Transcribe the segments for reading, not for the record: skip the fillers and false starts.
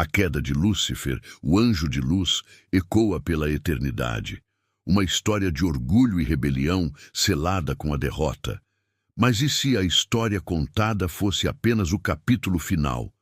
A queda de Lúcifer, o anjo de luz, ecoa pela eternidade. Uma história de orgulho e rebelião selada com a derrota. Mas e se a história contada fosse apenas o capítulo final?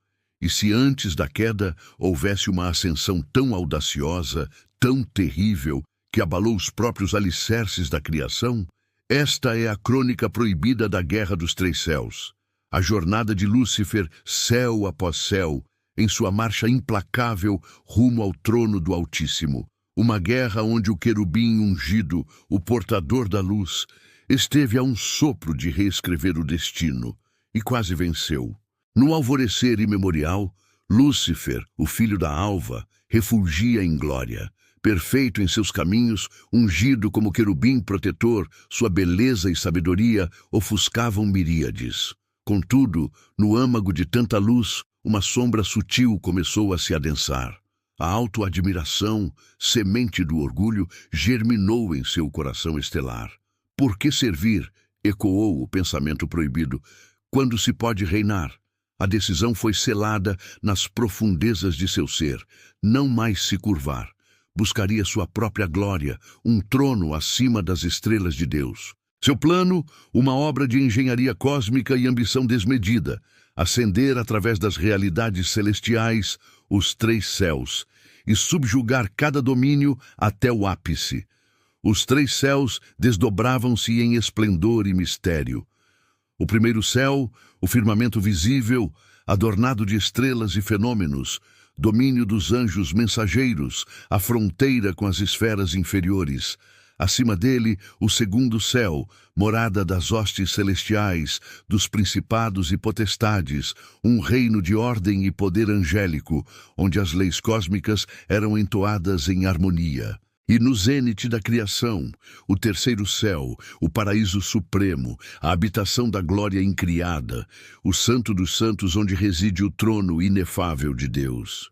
E se antes da queda houvesse uma ascensão tão audaciosa, tão terrível, que abalou os próprios alicerces da criação? Esta é a crônica proibida da Guerra dos Três Céus. A jornada de Lúcifer, céu após céu, em sua marcha implacável rumo ao trono do Altíssimo. Uma guerra onde o querubim ungido, o portador da luz, esteve a um sopro de reescrever o destino, e quase venceu. No alvorecer imemorial, Lúcifer, o filho da alva, refulgia em glória. Perfeito em seus caminhos, ungido como querubim protetor, sua beleza e sabedoria ofuscavam miríades. Contudo, no âmago de tanta luz, uma sombra sutil começou a se adensar. A autoadmiração, semente do orgulho, germinou em seu coração estelar. Por que servir? Ecoou o pensamento proibido. Quando se pode reinar? A decisão foi selada nas profundezas de seu ser. Não mais se curvar. Buscaria sua própria glória, um trono acima das estrelas de Deus. Seu plano, uma obra de engenharia cósmica e ambição desmedida, ascender através das realidades celestiais, os três céus, e subjugar cada domínio até o ápice. Os três céus desdobravam-se em esplendor e mistério. O primeiro céu, o firmamento visível, adornado de estrelas e fenômenos, domínio dos anjos mensageiros, a fronteira com as esferas inferiores. Acima dele, o segundo céu, morada das hostes celestiais, dos principados e potestades, um reino de ordem e poder angélico, onde as leis cósmicas eram entoadas em harmonia. E no zênite da criação, o terceiro céu, o paraíso supremo, a habitação da glória incriada, o santo dos santos onde reside o trono inefável de Deus.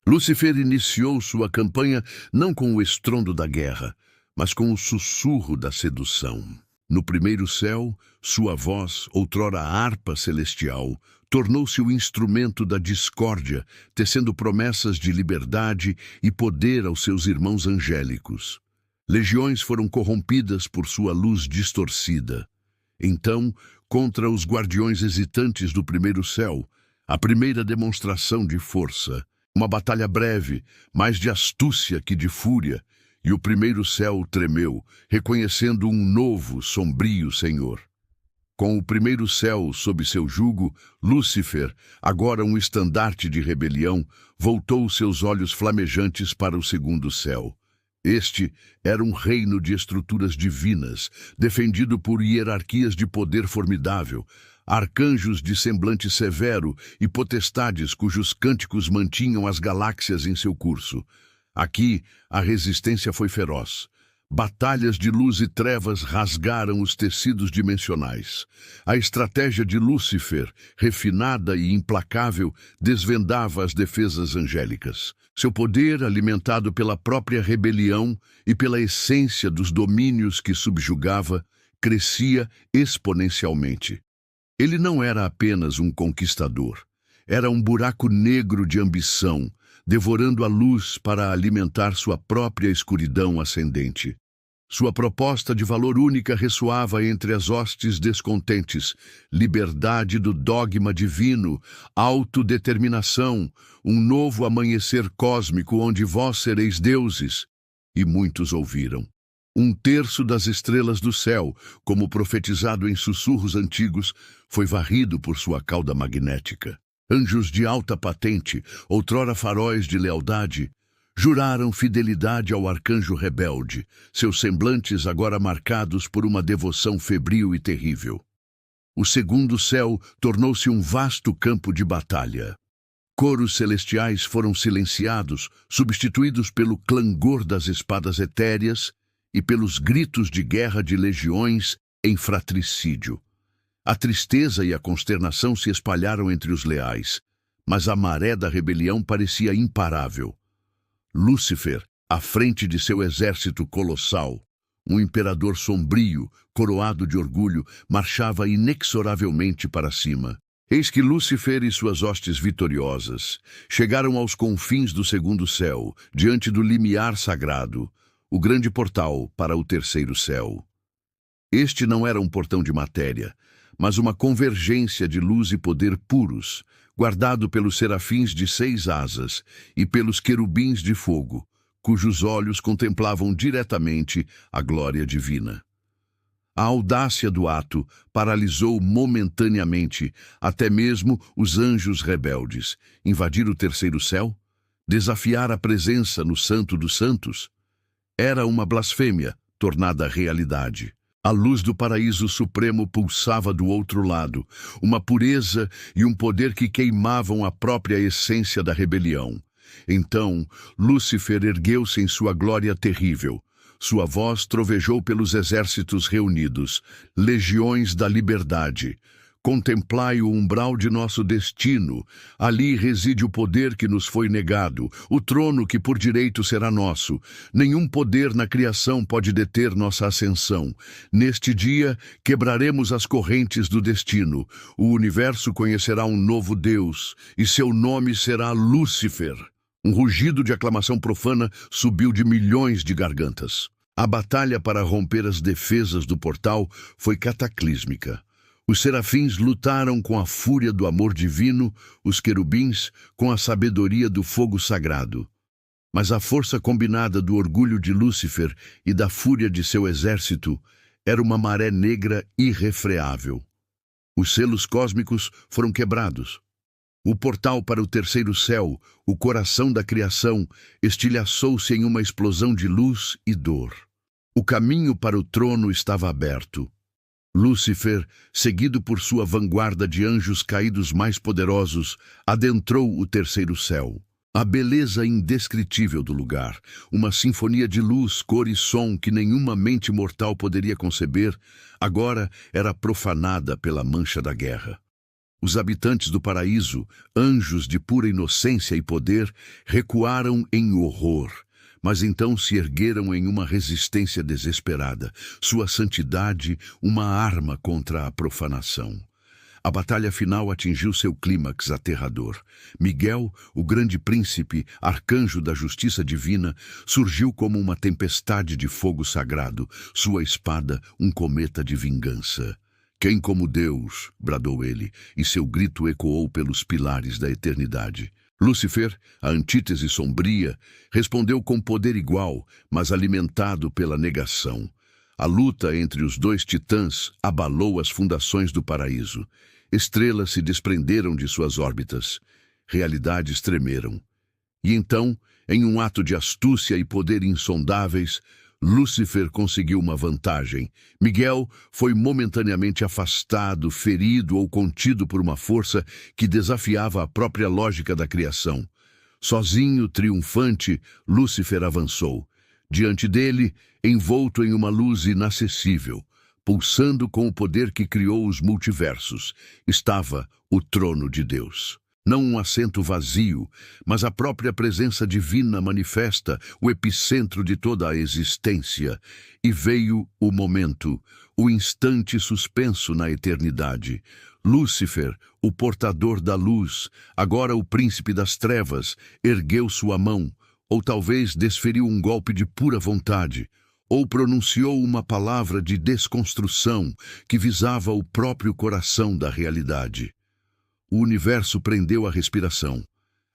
Lúcifer iniciou sua campanha não com o estrondo da guerra, mas com o sussurro da sedução. No primeiro céu, sua voz, outrora harpa celestial, tornou-se o instrumento da discórdia, tecendo promessas de liberdade e poder aos seus irmãos angélicos. Legiões foram corrompidas por sua luz distorcida. Então, contra os guardiões hesitantes do primeiro céu, a primeira demonstração de força, uma batalha breve, mais de astúcia que de fúria, e o primeiro céu tremeu, reconhecendo um novo, sombrio Senhor. Com o primeiro céu sob seu jugo, Lúcifer, agora um estandarte de rebelião, voltou seus olhos flamejantes para o segundo céu. Este era um reino de estruturas divinas, defendido por hierarquias de poder formidável, arcanjos de semblante severo e potestades cujos cânticos mantinham as galáxias em seu curso. Aqui, a resistência foi feroz. Batalhas de luz e trevas rasgaram os tecidos dimensionais. A estratégia de Lúcifer, refinada e implacável, desvendava as defesas angélicas. Seu poder, alimentado pela própria rebelião e pela essência dos domínios que subjugava, crescia exponencialmente. Ele não era apenas um conquistador. Era um buraco negro de ambição, devorando a luz para alimentar sua própria escuridão ascendente. Sua proposta de valor única ressoava entre as hostes descontentes: liberdade do dogma divino, autodeterminação, um novo amanhecer cósmico onde vós sereis deuses. E muitos ouviram. Um terço das estrelas do céu, como profetizado em sussurros antigos, foi varrido por sua cauda magnética. Anjos de alta patente, outrora faróis de lealdade, juraram fidelidade ao arcanjo rebelde, seus semblantes agora marcados por uma devoção febril e terrível. O segundo céu tornou-se um vasto campo de batalha. Coros celestiais foram silenciados, substituídos pelo clangor das espadas etéreas e pelos gritos de guerra de legiões em fratricídio. A tristeza e a consternação se espalharam entre os leais, mas a maré da rebelião parecia imparável. Lúcifer, à frente de seu exército colossal, um imperador sombrio, coroado de orgulho, marchava inexoravelmente para cima. Eis que Lúcifer e suas hostes vitoriosas chegaram aos confins do segundo céu, diante do limiar sagrado, o grande portal para o terceiro céu. Este não era um portão de matéria, mas uma convergência de luz e poder puros, guardado pelos serafins de 6 asas e pelos querubins de fogo, cujos olhos contemplavam diretamente a glória divina. A audácia do ato paralisou momentaneamente até mesmo os anjos rebeldes. Invadir o terceiro céu? Desafiar a presença no Santo dos Santos? Era uma blasfêmia tornada realidade. A luz do paraíso supremo pulsava do outro lado, uma pureza e um poder que queimavam a própria essência da rebelião. Então, Lúcifer ergueu-se em sua glória terrível. Sua voz trovejou pelos exércitos reunidos, legiões da liberdade. Contemplai o umbral de nosso destino. Ali reside o poder que nos foi negado, o trono que por direito será nosso. Nenhum poder na criação pode deter nossa ascensão. Neste dia, quebraremos as correntes do destino. O universo conhecerá um novo Deus, e seu nome será Lúcifer. Um rugido de aclamação profana subiu de milhões de gargantas. A batalha para romper as defesas do portal foi cataclísmica. Os serafins lutaram com a fúria do amor divino, os querubins com a sabedoria do fogo sagrado. Mas a força combinada do orgulho de Lúcifer e da fúria de seu exército era uma maré negra irrefreável. Os selos cósmicos foram quebrados. O portal para o terceiro céu, o coração da criação, estilhaçou-se em uma explosão de luz e dor. O caminho para o trono estava aberto. Lúcifer, seguido por sua vanguarda de anjos caídos mais poderosos, adentrou o terceiro céu. A beleza indescritível do lugar, uma sinfonia de luz, cor e som que nenhuma mente mortal poderia conceber, agora era profanada pela mancha da guerra. Os habitantes do paraíso, anjos de pura inocência e poder, recuaram em horror, mas então se ergueram em uma resistência desesperada, sua santidade uma arma contra a profanação. A batalha final atingiu seu clímax aterrador. Miguel, o grande príncipe, arcanjo da justiça divina, surgiu como uma tempestade de fogo sagrado, sua espada um cometa de vingança. "Quem como Deus?", bradou ele, e seu grito ecoou pelos pilares da eternidade. Lúcifer, a antítese sombria, respondeu com poder igual, mas alimentado pela negação. A luta entre os dois titãs abalou as fundações do paraíso. Estrelas se desprenderam de suas órbitas. Realidades tremeram. E então, em um ato de astúcia e poder insondáveis, Lúcifer conseguiu uma vantagem. Miguel foi momentaneamente afastado, ferido ou contido por uma força que desafiava a própria lógica da criação. Sozinho, triunfante, Lúcifer avançou. Diante dele, envolto em uma luz inacessível, pulsando com o poder que criou os multiversos, estava o trono de Deus. Não um assento vazio, mas a própria presença divina manifesta, o epicentro de toda a existência. E veio o momento, o instante suspenso na eternidade. Lúcifer, o portador da luz, agora o príncipe das trevas, ergueu sua mão, ou talvez desferiu um golpe de pura vontade, ou pronunciou uma palavra de desconstrução que visava o próprio coração da realidade. O universo prendeu a respiração.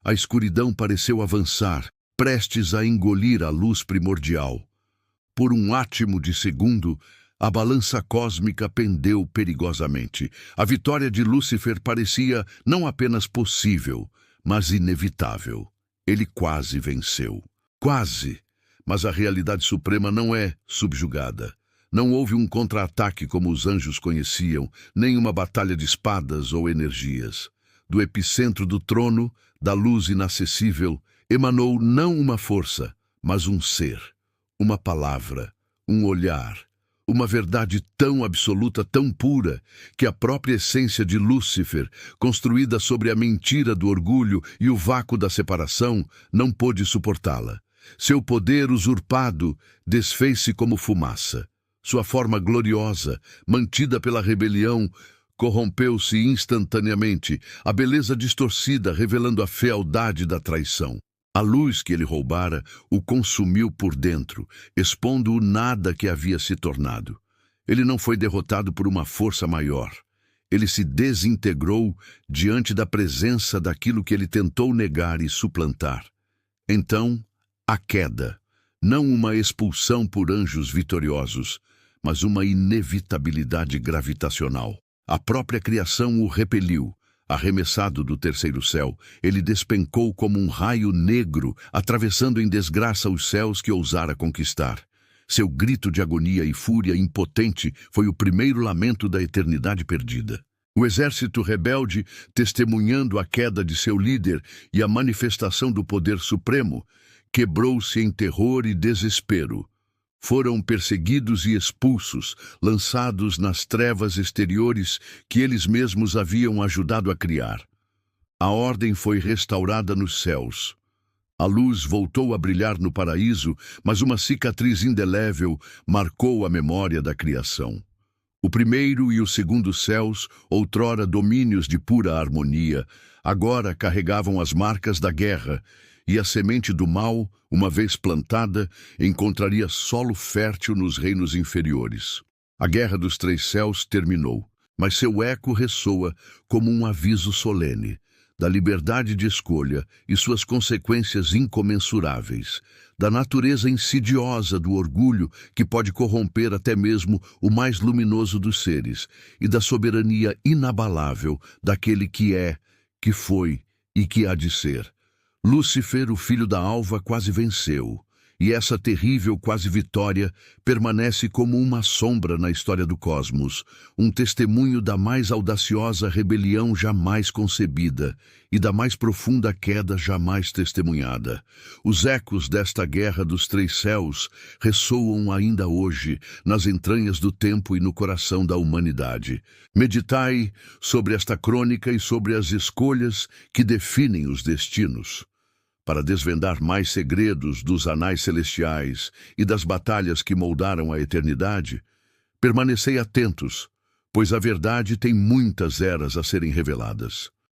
A escuridão pareceu avançar, prestes a engolir a luz primordial. Por um átimo de segundo, a balança cósmica pendeu perigosamente. A vitória de Lúcifer parecia não apenas possível, mas inevitável. Ele quase venceu. Quase! Mas a realidade suprema não é subjugada. Não houve um contra-ataque como os anjos conheciam, nem uma batalha de espadas ou energias. Do epicentro do trono, da luz inacessível, emanou não uma força, mas um ser, uma palavra, um olhar, uma verdade tão absoluta, tão pura, que a própria essência de Lúcifer, construída sobre a mentira do orgulho e o vácuo da separação, não pôde suportá-la. Seu poder usurpado desfez-se como fumaça. Sua forma gloriosa, mantida pela rebelião, corrompeu-se instantaneamente, a beleza distorcida revelando a fealdade da traição. A luz que ele roubara o consumiu por dentro, expondo o nada que havia se tornado. Ele não foi derrotado por uma força maior. Ele se desintegrou diante da presença daquilo que ele tentou negar e suplantar. Então, a queda, não uma expulsão por anjos vitoriosos, mas uma inevitabilidade gravitacional. A própria criação o repeliu. Arremessado do terceiro céu, ele despencou como um raio negro, atravessando em desgraça os céus que ousara conquistar. Seu grito de agonia e fúria impotente foi o primeiro lamento da eternidade perdida. O exército rebelde, testemunhando a queda de seu líder e a manifestação do poder supremo, quebrou-se em terror e desespero. Foram perseguidos e expulsos, lançados nas trevas exteriores que eles mesmos haviam ajudado a criar. A ordem foi restaurada nos céus. A luz voltou a brilhar no paraíso, mas uma cicatriz indelével marcou a memória da criação. O primeiro e o segundo céus, outrora domínios de pura harmonia, agora carregavam as marcas da guerra, e a semente do mal, uma vez plantada, encontraria solo fértil nos reinos inferiores. A Guerra dos Três Céus terminou, mas seu eco ressoa como um aviso solene da liberdade de escolha e suas consequências incomensuráveis, da natureza insidiosa do orgulho que pode corromper até mesmo o mais luminoso dos seres, e da soberania inabalável daquele que é, que foi e que há de ser. Lúcifer, o filho da alva, quase venceu, e essa terrível quase vitória permanece como uma sombra na história do cosmos, um testemunho da mais audaciosa rebelião jamais concebida e da mais profunda queda jamais testemunhada. Os ecos desta guerra dos três céus ressoam ainda hoje nas entranhas do tempo e no coração da humanidade. Meditai sobre esta crônica e sobre as escolhas que definem os destinos. Para desvendar mais segredos dos anais celestiais e das batalhas que moldaram a eternidade, permanecei atentos, pois a verdade tem muitas eras a serem reveladas.